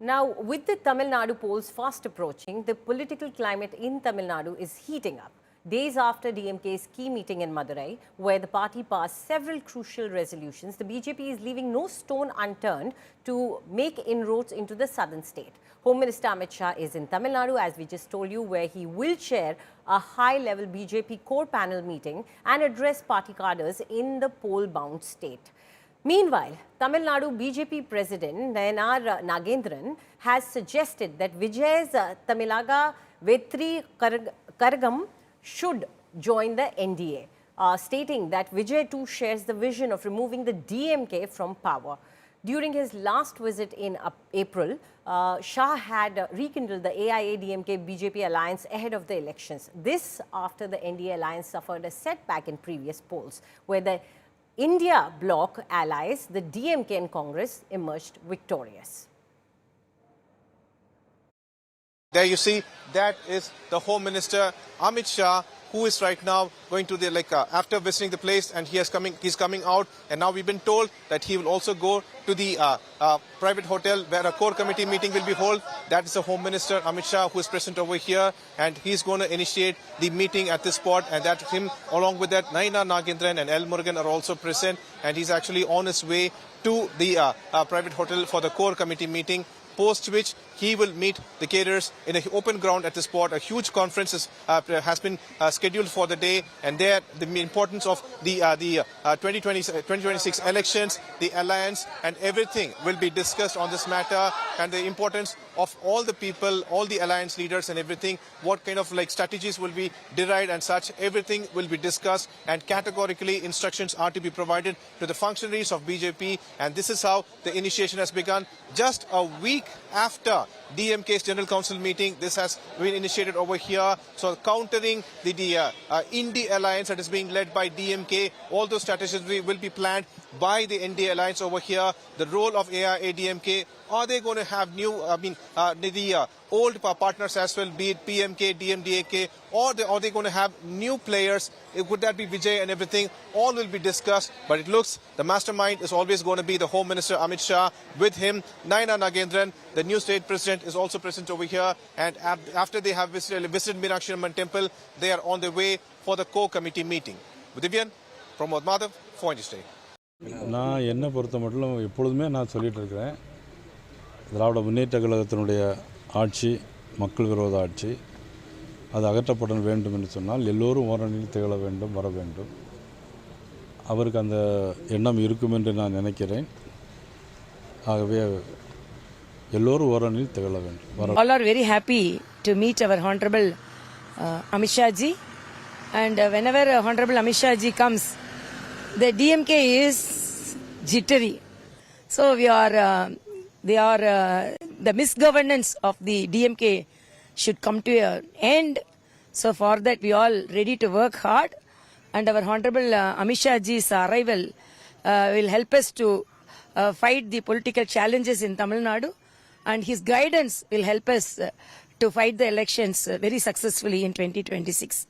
Now, with the Tamil Nadu polls fast approaching, the political climate in Tamil Nadu is heating up. Days after DMK's key meeting in Madurai, where the party passed several crucial resolutions, the BJP is leaving no stone unturned to make inroads into the southern state. Home Minister Amit Shah is in Tamil Nadu, as we just told you, where he will chair a high-level BJP core panel meeting and address party cadres in the poll-bound state. Meanwhile, Tamil Nadu BJP President Nayanar Nagendran has suggested that Vijay's Tamilaga Vetri Karagam should join the NDA, stating that Vijay too shares the vision of removing the DMK from power. During his last visit in April, Shah had rekindled the AIA-DMK-BJP alliance ahead of the elections. This after the NDA alliance suffered a setback in previous polls, where the India bloc allies, the DMK and Congress, emerged victorious. There you see, that is the Home Minister Amit Shah, who is right now going to the after visiting the place, and he's coming out, and now we've been told that he will also go to the private hotel where a core committee meeting will be held. That is the Home Minister Amit Shah, who is present over here, and he's going to initiate the meeting at this spot. And that him, along with that, Nayanar Nagendran and L. Murugan are also present, and he's actually on his way to the private hotel for the core committee meeting, post which he will meet the cadres in an open ground at the spot. A huge conference has been scheduled for the day, and there the importance of the 2026 elections, the alliance, and everything will be discussed on this matter, and the importance of all the people, all the alliance leaders and everything, what kind of strategies will be derived and such, everything will be discussed, and categorically instructions are to be provided to the functionaries of BJP, and this is how the initiation has begun. Just a week after DMK's General Council meeting, this has been initiated over here. So countering the Indie alliance that is being led by DMK, all those strategies will be planned by the NDA alliance over here. The role of AIA-DMK, are they going to have new, the old partners as well, be it PMK, DMDAK, or are they going to have new players? Would that be Vijay and everything? All will be discussed, but it looks the mastermind is always going to be the Home Minister Amit Shah. With him, Nayanar Nagendran, the new state president, is also present over here. And after they have visited Meenakshi Amman temple, they are on their way for the core committee meeting. With Divyan, Pramod Madhav, for India State. நான் என்ன பொறுத்த மட்டும் எப்பொழுதுமே நான் சொல்லிட்டு இருக்கிறேன், திராவிட முன்னேற்ற கழகத்தினுடைய ஆட்சி மக்கள் விரோத ஆட்சி, அது அகற்றப்பட வேண்டும் என்று சொன்னால் எல்லோரும் ஓரணியில் திகழ வேண்டும், வர வேண்டும். அவருக்கு அந்த எண்ணம் இருக்கும் என்று நான் நினைக்கிறேன். ஆகவே எல்லோரும் ஓரணியில் திகழ வேண்டும். All are very happy to meet our Honorable Amit Shah ji, and whenever Honorable Amit Shah ji comes, the DMK is jittery. So the misgovernance of the DMK should come to an end. So for that we all ready to work hard, and our Honorable Amit Shah ji's arrival will help us to fight the political challenges in Tamil Nadu, and his guidance will help us to fight the elections very successfully in 2026.